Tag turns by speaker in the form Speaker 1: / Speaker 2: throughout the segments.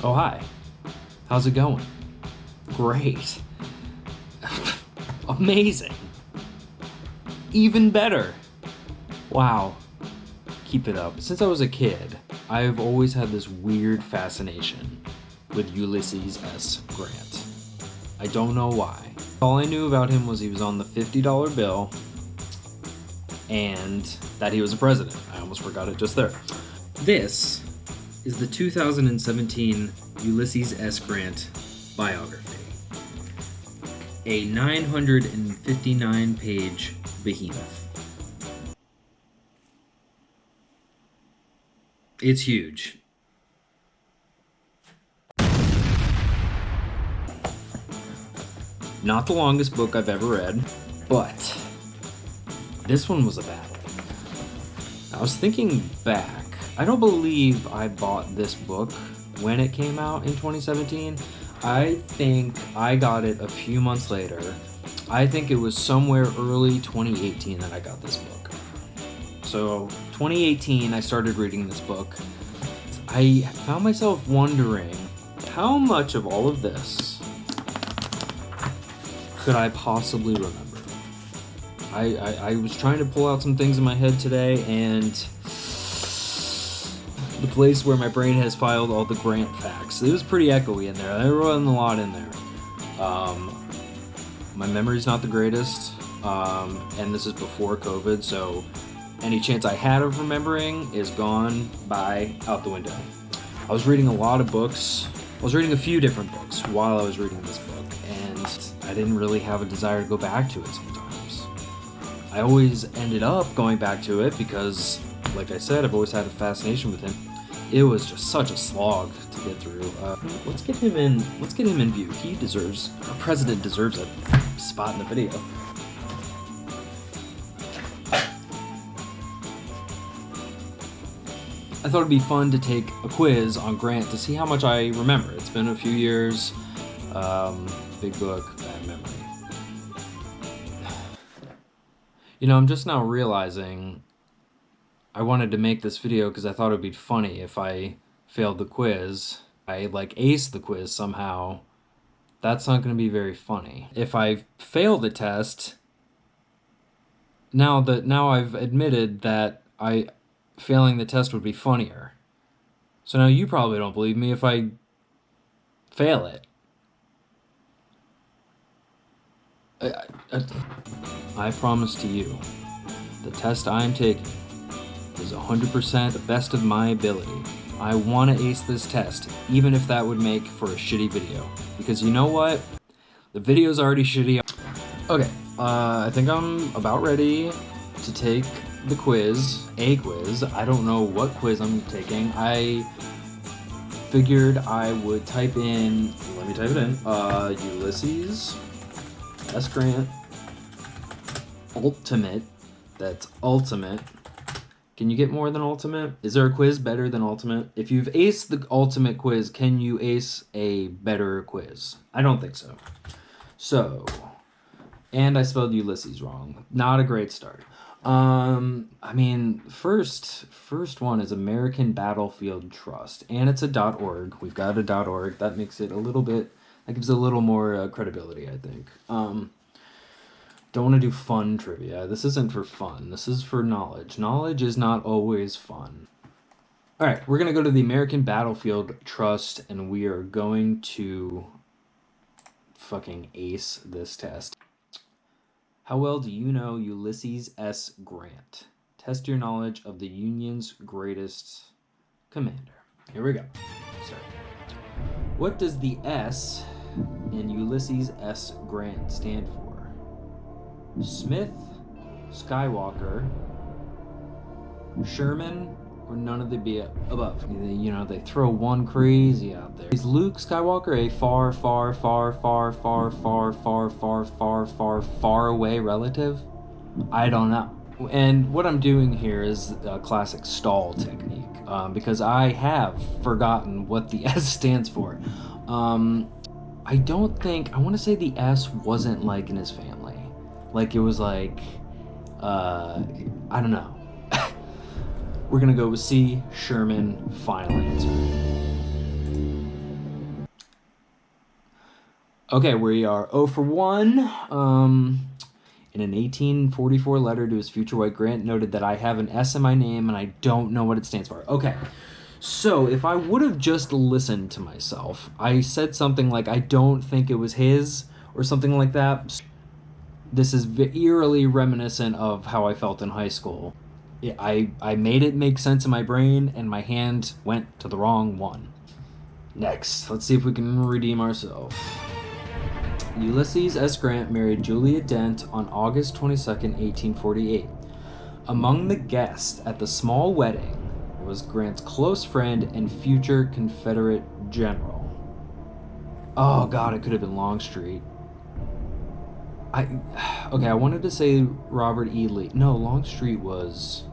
Speaker 1: Oh, hi. How's it going? Great. Amazing. Even better. Wow. Keep it up. Since I was a kid, I've always had this weird fascination with Ulysses S. Grant. I don't know why. All I knew about him was he was on the $50 bill and that he was a president. I almost forgot it just there. This is the 2017 Ulysses S. Grant Biography. A 959-page behemoth. It's huge. Not the longest book I've ever read, but this one was a battle. I was thinking back. I don't believe I bought this book when it came out in 2017. I think I got it a few months later. I think it was somewhere early 2018 that I got this book. So 2018, I started reading this book. I found myself wondering how much of all of this could I possibly remember? I was trying to pull out some things in my head today, and the place where my brain has filed all the Grant facts. It was pretty echoey in there. There wasn't a lot in there. My memory's not the greatest, and this is before COVID, so any chance I had of remembering is gone out the window. I was reading a lot of books. I was reading a few different books while I was reading this book, and I didn't really have a desire to go back to it sometimes. I always ended up going back to it because, like I said, I've always had a fascination with him. It was just such a slog to get through. Let's get him in view. Our president deserves a spot in the video. I thought it'd be fun to take a quiz on Grant to see how much I remember. It's been a few years. Big book, bad memory. You know, I'm just now realizing I wanted to make this video because I thought it would be funny if I failed the quiz. I aced the quiz somehow. That's not going to be very funny. If I fail the test, now I've admitted that failing the test would be funnier. So now you probably don't believe me if I fail it. I promise to you, the test I'm taking is 100% the best of my ability. I want to ace this test, even if that would make for a shitty video. Because you know what? The video's already shitty. Okay, I think I'm about ready to take the quiz. A quiz. I don't know what quiz I'm taking. I figured I would type in, let me type it in, Ulysses S. Grant Ultimate. That's Ultimate. Can you get more than Ultimate? Is there a quiz better than Ultimate? If you've aced the Ultimate quiz, can you ace a better quiz? I don't think so. So, and I spelled Ulysses wrong. Not a great start. I mean, first one is American Battlefield Trust, and it's a .org. We've got a .org. That makes it that gives it a little more credibility, I think. Don't want to do fun trivia. This isn't for fun. This is for knowledge. Knowledge is not always fun. All right, we're going to go to the American Battlefield Trust, and we are going to fucking ace this test. How well do you know Ulysses S. Grant? Test your knowledge of the Union's greatest commander. Here we go. Sorry. What does the S in Ulysses S. Grant stand for? Smith, Skywalker, Sherman, or none of the above? You know, they throw one crazy out there. Is Luke Skywalker a far away relative? I don't know. And what I'm doing here is a classic stall technique, because I have forgotten what the S stands for. I want to say the S wasn't in his family. It was I don't know. We're gonna go with C, Sherman, final answer. Okay, we are 0 for 1. In an 1844 letter to his future wife, Grant noted that I have an S in my name and I don't know what it stands for. Okay, so if I would have just listened to myself, I said something like, I don't think it was his, or something like that. This is eerily reminiscent of how I felt in high school. I made it make sense in my brain, and my hand went to the wrong one. Next, let's see if we can redeem ourselves. Ulysses S. Grant married Julia Dent on August 22nd, 1848. Among the guests at the small wedding was Grant's close friend and future Confederate general. Oh god, it could have been Longstreet. I wanted to say Robert E. Lee. No, Longstreet was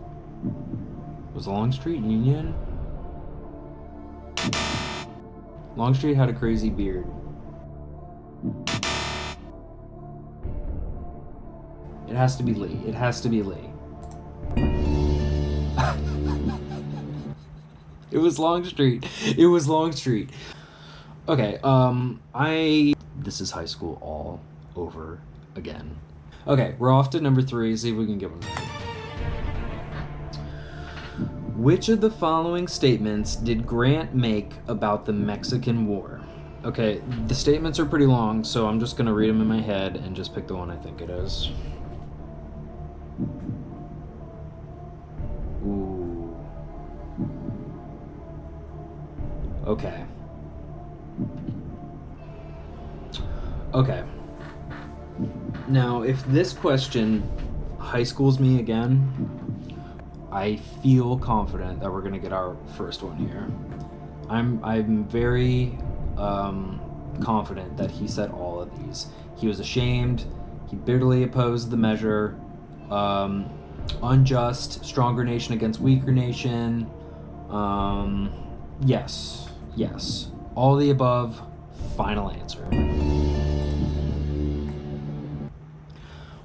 Speaker 1: Longstreet Union? Longstreet had a crazy beard. It has to be Lee. It has to be Lee. It was Longstreet. It was Longstreet. Okay, this is high school all over again. Okay, we're off to number 3. See if we can get one right. Which of the following statements did Grant make about the Mexican War? Okay, the statements are pretty long, so I'm just going to read them in my head and just pick the one I think it is. Ooh. Okay. Okay. Now, if this question high schools me again, I feel confident that we're gonna get our first one here. I'm very confident that he said all of these. He was ashamed. He bitterly opposed the measure. Unjust. Stronger nation against weaker nation. Yes. All the above. Final answer.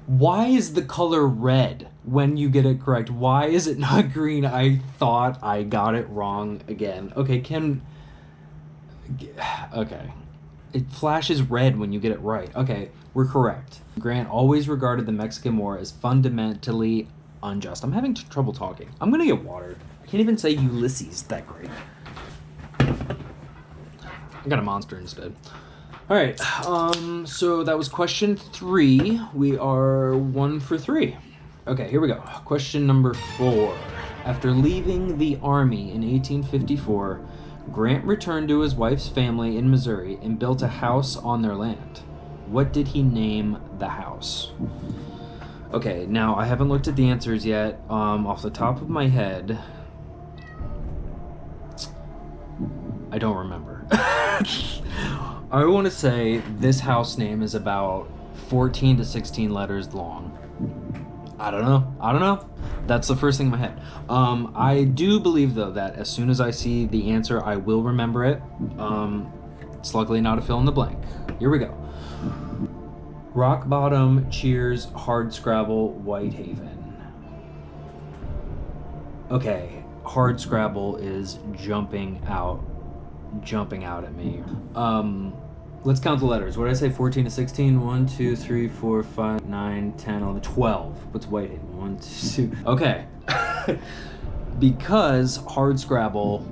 Speaker 1: Why is the color red when you get it correct? Why is it not green? I thought I got it wrong again. Okay, okay. It flashes red when you get it right. Okay, we're correct. Grant always regarded the Mexican War as fundamentally unjust. I'm having trouble talking. I'm gonna get water. I can't even say Ulysses that great. I got a monster instead. Alright, so that was question 3. We are 1 for 3. Okay, here we go. Question number 4. After leaving the Army in 1854, Grant returned to his wife's family in Missouri and built a house on their land. What did he name the house? Okay, now I haven't looked at the answers yet. Off the top of my head, I don't remember. I want to say this house name is about 14 to 16 letters long. I don't know. That's the first thing in my head. I do believe, though, that as soon as I see the answer, I will remember it. It's luckily not a fill in the blank. Here we go. Rock Bottom, Cheers, Hardscrabble, Whitehaven. Okay, Hardscrabble is jumping out at me. Let's count the letters. What did I say? 14 to 16? 1, 2, 3, 4, 5, 9, 10, 11, 12. What's Whitehaven? 1, 2. Okay. Because Hardscrabble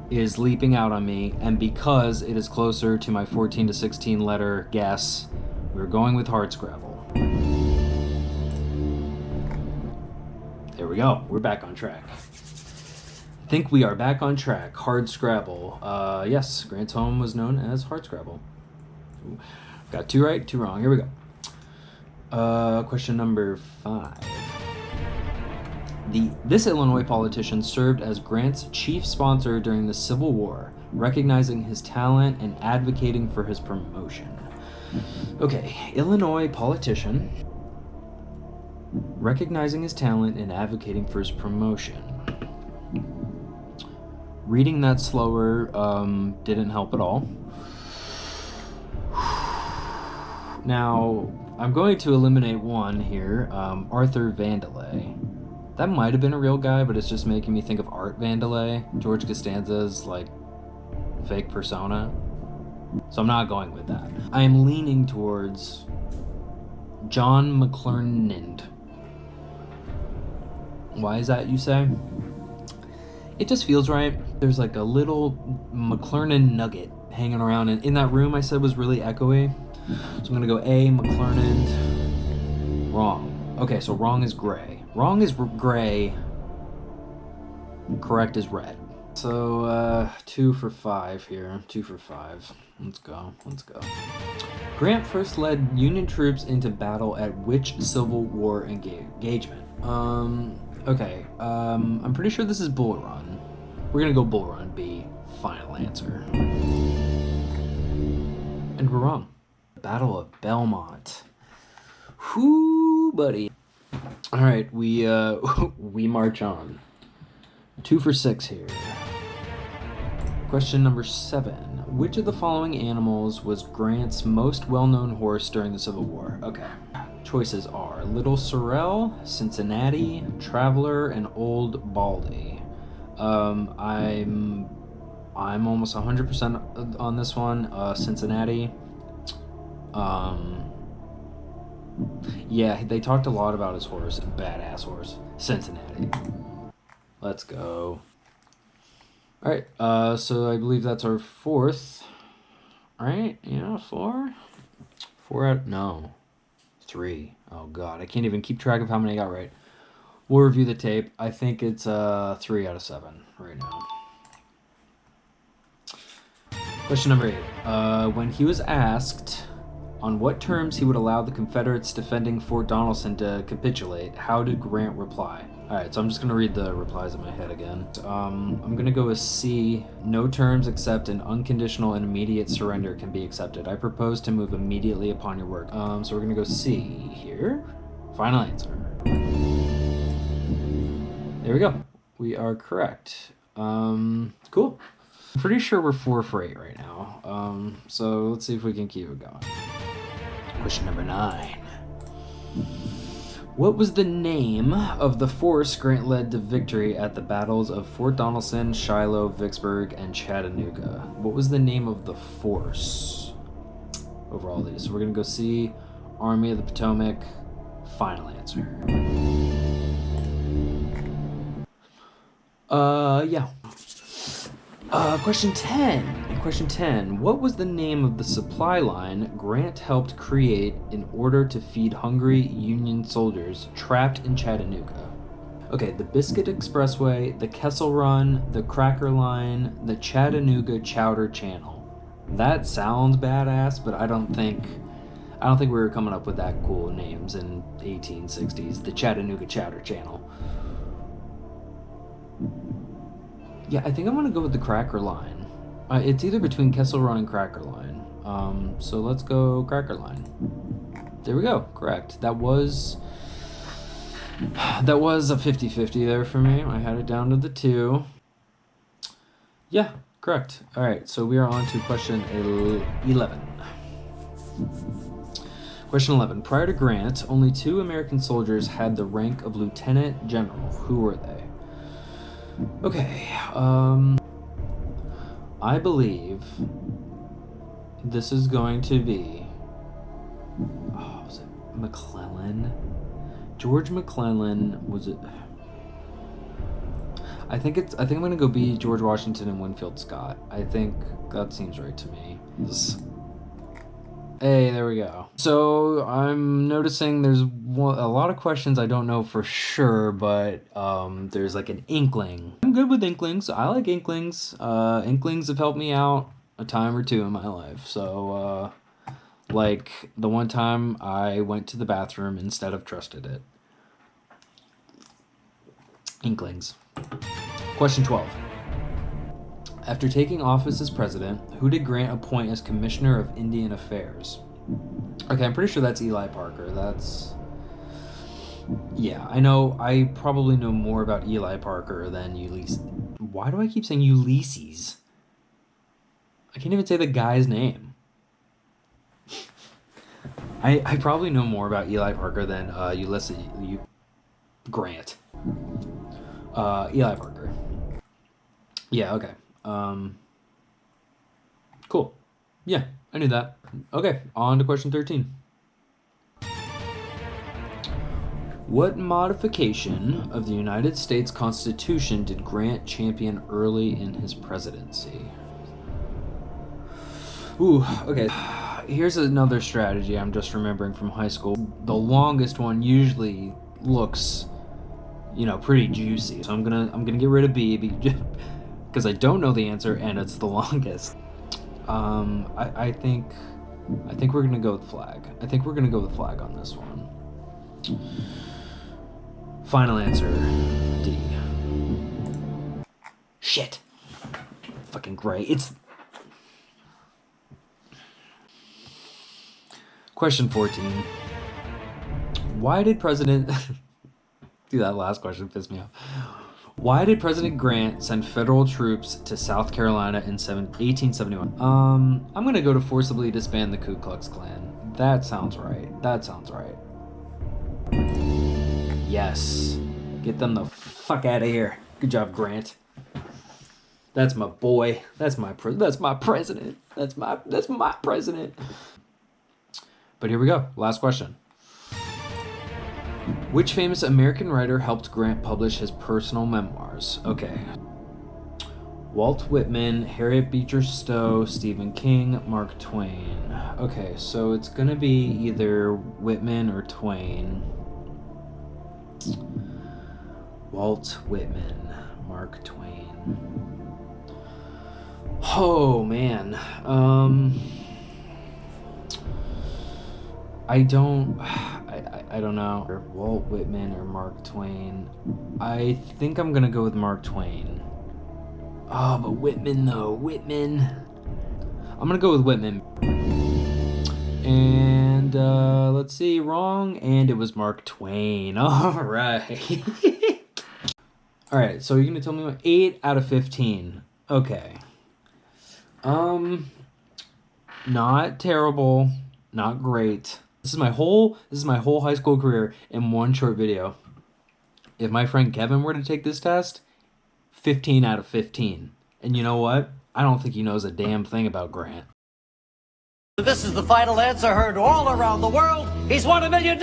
Speaker 1: is leaping out on me, and because it is closer to my 14 to 16 letter guess, we're going with Hardscrabble. There we go. We're back on track. I think we are back on track. Hardscrabble. Yes, Grant's home was known as Hardscrabble. Ooh. Got 2 right, 2 wrong. Here we go. Question number 5. This Illinois politician served as Grant's chief sponsor during the Civil War, recognizing his talent and advocating for his promotion. Okay, Illinois politician, recognizing his talent and advocating for his promotion. Reading that slower didn't help at all. Now, I'm going to eliminate one here. Arthur Vandelay. That might have been a real guy, but it's just making me think of Art Vandelay, George Costanza's, fake persona. So I'm not going with that. I am leaning towards John McClernand. Why is that, you say? It just feels right. There's like a little McClernand nugget hanging around in that room I said was really echoey. So I'm gonna go A, McClernand. Wrong. Okay, so wrong is gray. Wrong is gray. Correct is red. So 2 for 5 here. 2 for 5. Let's go. Grant first led Union troops into battle at which Civil War engagement? Okay. I'm pretty sure this is Bull Run. We're gonna go Bull Run, B. Final answer. And we're wrong. Battle of Belmont. Whoo, buddy. All right, we we march on. 2 for 6 here. Question number 7. Which of the following animals was Grant's most well-known horse during the Civil War? Okay. Choices are Little Sorrel, Cincinnati, Traveler, and Old Baldy. I'm almost 100% on this one. Cincinnati. Yeah, they talked a lot about his horse. Badass horse. Cincinnati. Let's go. All right, so I believe that's our 4th. All right, yeah, 4. 3. Oh God, I can't even keep track of how many I got right. We'll review the tape. I think it's 3 out of 7 right now. Question number 8. When he was asked on what terms he would allow the Confederates defending Fort Donelson to capitulate, how did Grant reply? All right, so I'm just going to read the replies in my head again. I'm going to go with C. No terms except an unconditional and immediate surrender can be accepted. I propose to move immediately upon your work. So we're going to go C here. Final answer. There we go. We are correct. Cool. I'm pretty sure we're 4 for 8 right now. So let's see if we can keep it going. Question number 9. What was the name of the force Grant led to victory at the battles of Fort Donelson, Shiloh, Vicksburg, and Chattanooga? What was the name of the force over all these? So we're going to go see Army of the Potomac. Final answer. Yeah. Question 10. What was the name of the supply line Grant helped create in order to feed hungry Union soldiers trapped in Chattanooga? Okay, the Biscuit Expressway, the Kessel Run, the Cracker Line, the Chattanooga Chowder Channel. That sounds badass, but I don't think we were coming up with that cool names in 1860s. The Chattanooga Chowder Channel. Yeah, I think I'm gonna go with the Cracker Line. It's either between Kessel Run and Cracker Line. So let's go Cracker Line. There we go. Correct. That was a 50-50 there for me. I had it down to the 2. Yeah, correct. All right, so we are on to question 11. Question 11. Prior to Grant, only 2 American soldiers had the rank of lieutenant general. Who were they? Okay, I believe this is going to be, was it McClellan? George McClellan, was it? I think I'm gonna go B, George Washington and Winfield Scott. I think that seems right to me. Hey, there we go. So I'm noticing there's a lot of questions I don't know for sure, but there's like an inkling. I'm good with inklings. I like inklings. Inklings have helped me out a time or two in my life. So like the one time I went to the bathroom instead of trusted it. Inklings. Question 12. After taking office as president, who did Grant appoint as Commissioner of Indian Affairs? Okay, I'm pretty sure that's Eli Parker. Yeah, I know. I probably know more about Eli Parker than Ulysses. Why do I keep saying Ulysses? I can't even say the guy's name. I probably know more about Eli Parker than Grant. Eli Parker. Yeah, okay. Cool. Yeah, I knew that. Okay, on to question 13. What modification of the United States Constitution did Grant champion early in his presidency? Ooh, okay. Here's another strategy I'm just remembering from high school. The longest one usually looks, pretty juicy. So I'm gonna get rid of B because I don't know the answer and it's the longest. I think we're gonna go with flag. I think we're gonna go with flag on this one. Final answer, D. Shit. Fucking great. It's question 14. Why did President... Dude, that last question pissed me off. Why did President Grant send federal troops to South Carolina in 1871? I'm gonna go to forcibly disband the Ku Klux Klan. That sounds right. Yes. Get them the fuck out of here. Good job, Grant. That's my boy. That's my president. That's my president. But here we go. Last question. Which famous American writer helped Grant publish his personal memoirs? Okay. Walt Whitman, Harriet Beecher Stowe, Stephen King, Mark Twain. Okay, so it's gonna be either Whitman or Twain. Walt Whitman, Mark Twain. Oh, man. I don't know. Walt Whitman or Mark Twain. I think I'm gonna go with Mark Twain. Oh, but Whitman though. Whitman. I'm gonna go with Whitman. And let's see, wrong. And it was Mark Twain. All right. All right, so you're gonna tell me what 8 out of 15. Okay. Not terrible, not great. This is my whole high school career in one short video. If my friend Kevin were to take this test, 15 out of 15. And you know what? I don't think he knows a damn thing about Grant.
Speaker 2: This is the final answer heard all around the world. He's won $1 million.